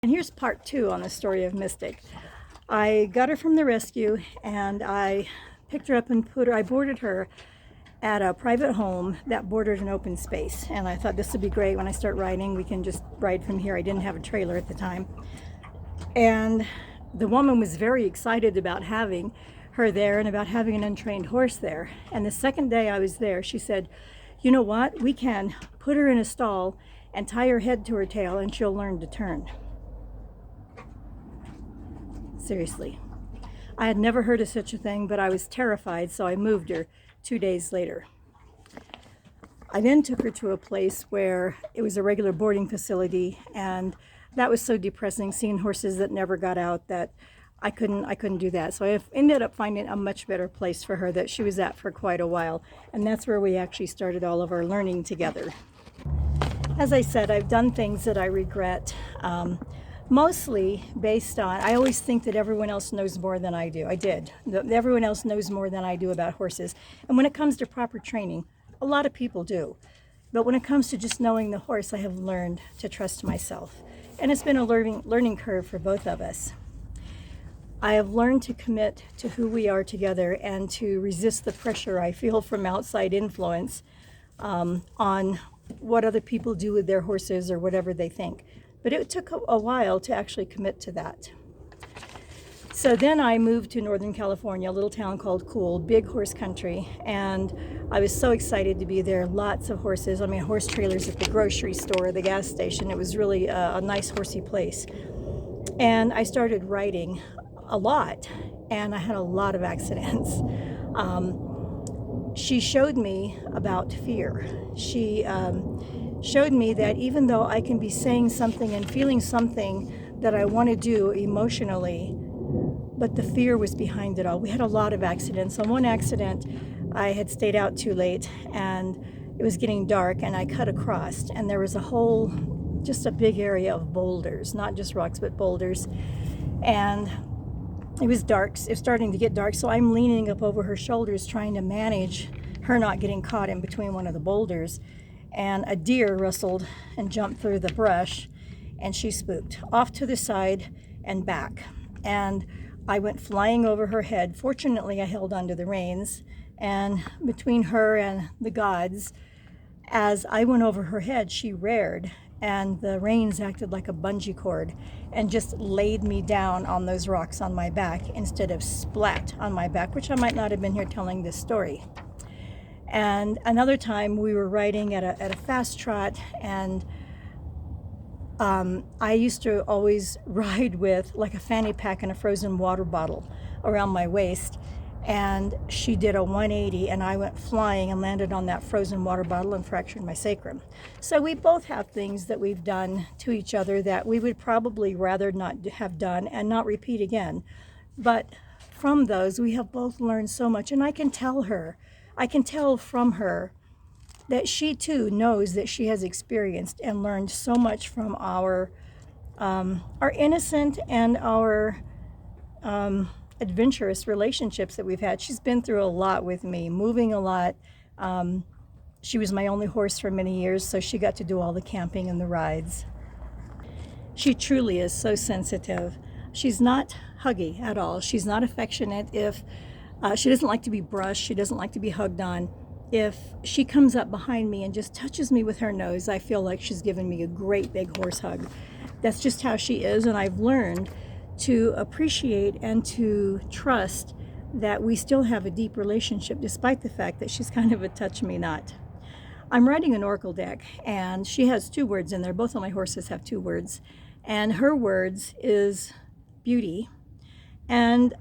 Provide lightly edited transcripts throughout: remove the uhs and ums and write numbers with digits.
And here's part 2 on the story of Mystic. I got her from the rescue and I picked her up and I boarded her at a private home that bordered an open space. And I thought this would be great when I start riding. We can just ride from here. I didn't have a trailer at the time. And the woman was very excited about having her there and about having an untrained horse there. And the second day I was there, she said, "You know what? We can put her in a stall and tie her head to her tail and she'll learn to turn." Seriously. I had never heard of such a thing, but I was terrified, so I moved her 2 days later. I then took her to a place where it was a regular boarding facility, and that was so depressing, seeing horses that never got out, that I couldn't do that. So I ended up finding a much better place for her that she was at for quite a while, and that's where we actually started all of our learning together. As I said, I've done things that I regret. Mostly based on, I always think that everyone else knows more than I do. I did. Everyone else knows more than I do about horses. And when it comes to proper training, a lot of people do. But when it comes to just knowing the horse, I have learned to trust myself. And it's been a learning curve for both of us. I have learned to commit to who we are together and to resist the pressure I feel from outside influence on what other people do with their horses or whatever they think. But it took a while to actually commit to that. So then I moved to Northern California, a little town called Cool, big horse country, and I was so excited to be there. Lots of horses. I mean, horse trailers at the grocery store, the gas station. It was really a nice horsey place. And I started riding a lot, and I had a lot of accidents. She showed me about fear. She showed me that even though I can be saying something and feeling something that I want to do emotionally, but the fear was behind it all. We had a lot of accidents. On one accident, I had stayed out too late and it was getting dark and I cut across and there was just a big area of boulders, not just rocks, but boulders. And it was dark. It was starting to get dark, so I'm leaning up over her shoulders trying to manage her not getting caught in between one of the boulders. And a deer rustled and jumped through the brush, and she spooked off to the side and back. And I went flying over her head. Fortunately, I held onto the reins, and between her and the gods, as I went over her head, she reared, and the reins acted like a bungee cord and just laid me down on those rocks on my back instead of splat on my back, which I might not have been here telling this story. And another time we were riding at a fast trot, and I used to always ride with like a fanny pack and a frozen water bottle around my waist. And she did a 180 and I went flying and landed on that frozen water bottle and fractured my sacrum. So we both have things that we've done to each other that we would probably rather not have done and not repeat again. But from those, we have both learned so much. And I can tell from her that she too knows that she has experienced and learned so much from our innocent and our adventurous relationships that we've had. She's been through a lot with me, moving a lot. She was my only horse for many years, so she got to do all the camping and the rides. She truly is so sensitive. She's not huggy at all. She's not affectionate. If she doesn't like to be brushed, she doesn't like to be hugged on. If she comes up behind me and just touches me with her nose, I feel like she's given me a great big horse hug. That's just how she is, and I've learned to appreciate and to trust that we still have a deep relationship despite the fact that she's kind of a touch-me-not. I'm writing an oracle deck, and she has 2 words in there. Both of my horses have 2 words, and her words is beauty. And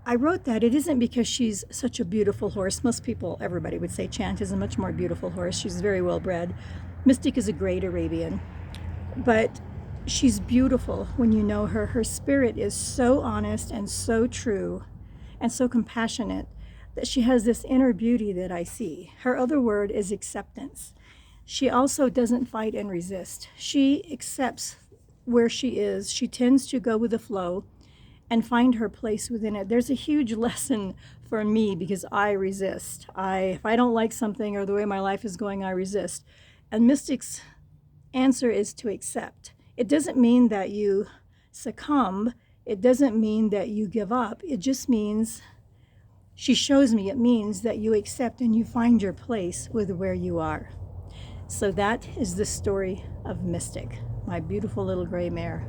I wrote that it isn't because she's such a beautiful horse. Most people, everybody would say Chant is a much more beautiful horse. She's very well bred. Mystic is a great Arabian, but she's beautiful when you know her. Her spirit is so honest and so true and so compassionate that she has this inner beauty that I see. Her other word is acceptance. She also doesn't fight and resist. She accepts where she is. She tends to go with the flow and find her place within it. There's a huge lesson for me because I resist. If I don't like something or the way my life is going, I resist. And Mystic's answer is to accept. It doesn't mean that you succumb. It doesn't mean that you give up. It just means, she shows me, it means that you accept and you find your place with where you are. So that is the story of Mystic, my beautiful little gray mare.